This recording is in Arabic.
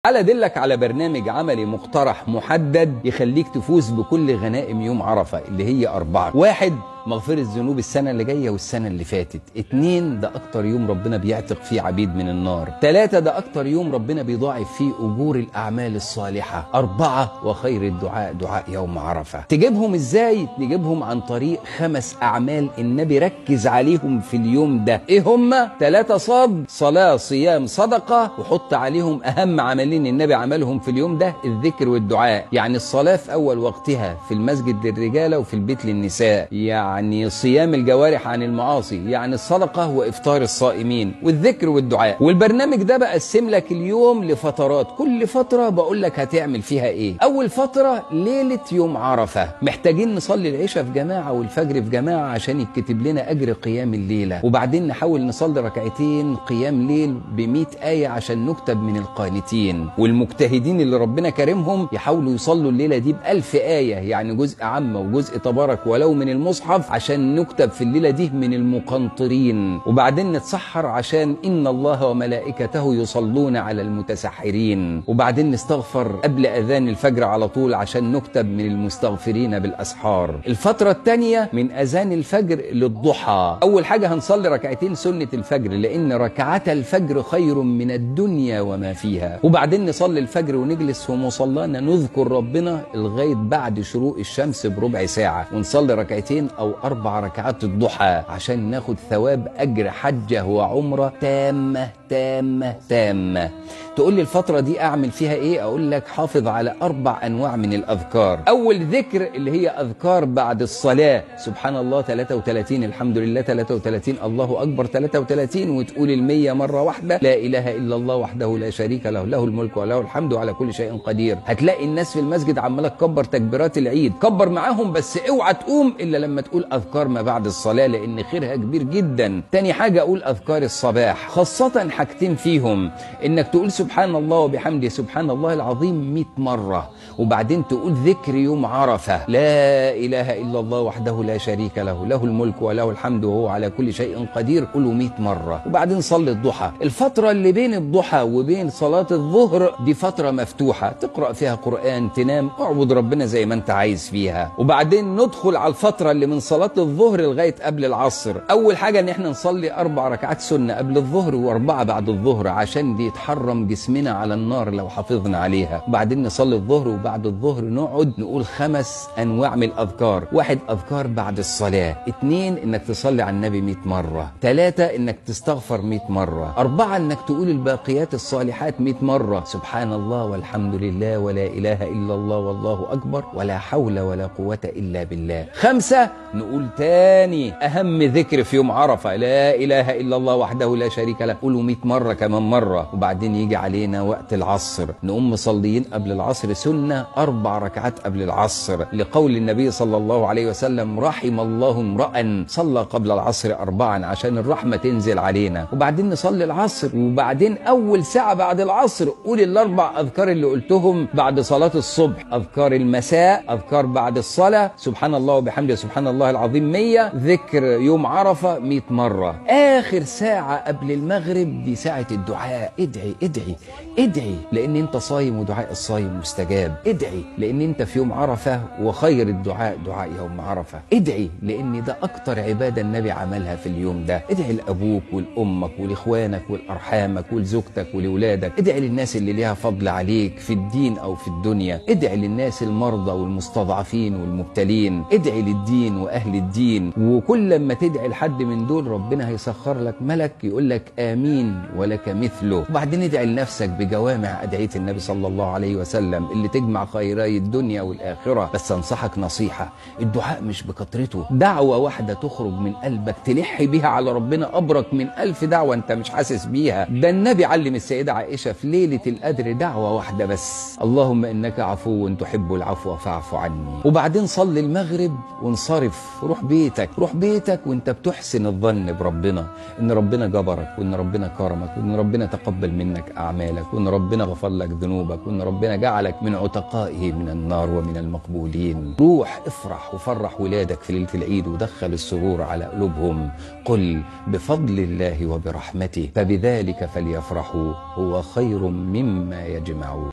تعال ادلك على برنامج عملي مقترح محدد يخليك تفوز بكل غنائم يوم عرفة اللي هي 4. 1. مغفرة الذنوب السنة اللي جاية والسنة اللي فاتت. 2. ده أكتر يوم ربنا بيعتق فيه عبيد من النار. 3. ده أكتر يوم ربنا بيضاعف فيه أجور الأعمال الصالحة. 4. وخير الدعاء دعاء يوم عرفة. تجيبهم إزاي؟ تجيبهم عن طريق 5 أعمال النبي ركز عليهم في اليوم ده. إيه هما؟ 3 صاد، صلاة، صيام، صدقة، وحط عليهم أهم عملين النبي عملهم في اليوم ده: الذكر والدعاء. يعني الصلاة في أول وقتها في المسجد للرجالة وفي البيت للنساء، يعني صيام الجوارح عن المعاصي، يعني الصدقة وإفطار الصائمين، والذكر والدعاء. والبرنامج ده بقسم لك اليوم لفترات، كل فترة بقول لك هتعمل فيها إيه. أول فترة ليلة يوم عرفة، محتاجين نصلي العشاء في جماعة والفجر في جماعة عشان يتكتب لنا أجر قيام الليلة، وبعدين نحاول نصلي ركعتين قيام ليل ب100 آية عشان نكتب من القانتين. والمجتهدين اللي ربنا كرمهم يحاولوا يصلوا الليلة دي ب1000 آية، يعني جزء عامة وجزء تبارك ولو من المصحف عشان نكتب في الليلة دي من المقنطرين. وبعدين نتسحر عشان إن الله وملائكته يصلون على المتسحرين. وبعدين نستغفر قبل أذان الفجر على طول عشان نكتب من المستغفرين بالأسحار. الفترة الثانية من أذان الفجر للضحى. أول حاجة هنصلي ركعتين سنة الفجر لأن ركعات الفجر خير من الدنيا وما فيها. وبعدين نصلي الفجر ونجلس في مصلانا نذكر ربنا لغاية بعد شروق الشمس بربع ساعة، ونصلي ركعتين أو 4 ركعات الضحى عشان ناخد ثواب أجر حجة وعمرة تامة تامة تامة. تقول لي الفترة دي أعمل فيها إيه؟ أقول لك حافظ على 4 أنواع من الأذكار. أول ذكر اللي هي أذكار بعد الصلاة: سبحان الله 33، الحمد لله 33، الله أكبر 33، وتقول 100 مرة واحدة: لا إله إلا الله وحده لا شريك له، له الملك وله الحمد على كل شيء قدير. هتلاقي الناس في المسجد عمالة تكبر تكبيرات العيد، كبر معاهم بس اوعى تقوم إلا لما تقول أذكار ما بعد الصلاة لأن خيرها كبير جدا. تاني حاجة أقول أذكار الصباح، خاصة حاجتين فيهم: إنك تقول سبحان الله وبحمده سبحان الله العظيم 100 مرة، وبعدين تقول ذكر يوم عرفة: لا إله إلا الله وحده لا شريك له، له الملك وله الحمد وهو على كل شيء قدير، قوله 100 مرة. وبعدين صلي الضحى. الفترة اللي بين الضحى وبين صلاة الظهر دي فترة مفتوحة تقرأ فيها قرآن، تنام، اعبد ربنا زي ما انت عايز فيها. وبعدين ندخل على الفترة اللي من صلاة الظهر لغاية قبل العصر. أول حاجة إن احنا نصلي 4 ركعات سنة قبل الظهر و4 بعد الظهر عشان دي يتحرم جسمنا على النار لو حافظنا عليها. وبعدين نصلي الظهر وبعد الظهر نقعد نقول 5 أنواع من الأذكار: 1 أذكار بعد الصلاة، 2 إنك تصلي على النبي 100 مرة، 3 إنك تستغفر 100 مرة، 4 إنك تقول الباقيات الصالحات 100 مرة: سبحان الله والحمد لله ولا إله إلا الله والله أكبر ولا حول ولا قوة إلا بالله. 5 نقول تاني أهم ذكر في يوم عرفة: لا إله إلا الله وحده لا شريك له، قوله 100 مرة كمان مرة. وبعدين يجي علينا وقت العصر نقوم مصليين قبل العصر سنة 4 ركعات قبل العصر لقول النبي صلى الله عليه وسلم: رحم الله امرأ صلى قبل العصر 4، عشان الرحمة تنزل علينا. وبعدين نصلي العصر، وبعدين أول ساعة بعد العصر قول ال4 أذكار اللي قلتهم بعد صلاة الصبح: أذكار المساء، أذكار بعد الصلاة، سبحان الله وبحمده سبحان الله العظيم 100، ذكر يوم عرفة 100 مرة. آخر ساعة قبل المغرب دي ساعة الدعاء. ادعي ادعي ادعي لأن انت صايم ودعاء الصايم مستجاب. ادعي لأن انت في يوم عرفة وخير الدعاء دعاء يوم عرفة. ادعي لأن ده أكتر عبادة النبي عملها في اليوم ده. ادعي لأبوك ولأمك ولإخوانك ولأرحامك ولزوجتك ولولادك. ادعي للناس اللي ليها فضل عليك في الدين أو في الدنيا. ادعي للناس المرضى والمستضعفين والمبتلين. ادعي للدين وأهل الدين. وكل ما تدعي لحد من دول ربنا هيسخر لك ملك يقول لك آمين ولك مثله. وبعدين ادعي لنفسك بجوامع أدعية النبي صلى الله عليه وسلم اللي تجمع خيراي الدنيا والآخرة. بس أنصحك نصيحة: الدعاء مش بكترته، دعوة واحدة تخرج من قلبك تلح بيها على ربنا أبرك من 1000 دعوة أنت مش حاسس بيها. ده النبي علم السيدة عائشة في ليلة القدر دعوة واحدة بس: اللهم إنك عفو تحب العفو فاعف عني. وبعدين صلي المغرب وانصرف، روح بيتك، روح بيتك وانت بتحسن الظن بربنا إن ربنا جبرك وإن ربنا كرمك وإن ربنا تقبل منك أعمالك، وإن ربنا غفر لك ذنوبك، وإن ربنا جعلك من عتقائه من النار ومن المقبولين. روح افرح وفرح ولادك في ليلة العيد ودخل السرور على قلوبهم. قل بفضل الله وبرحمته فبذلك فليفرحوا هو خير مما يجمعون.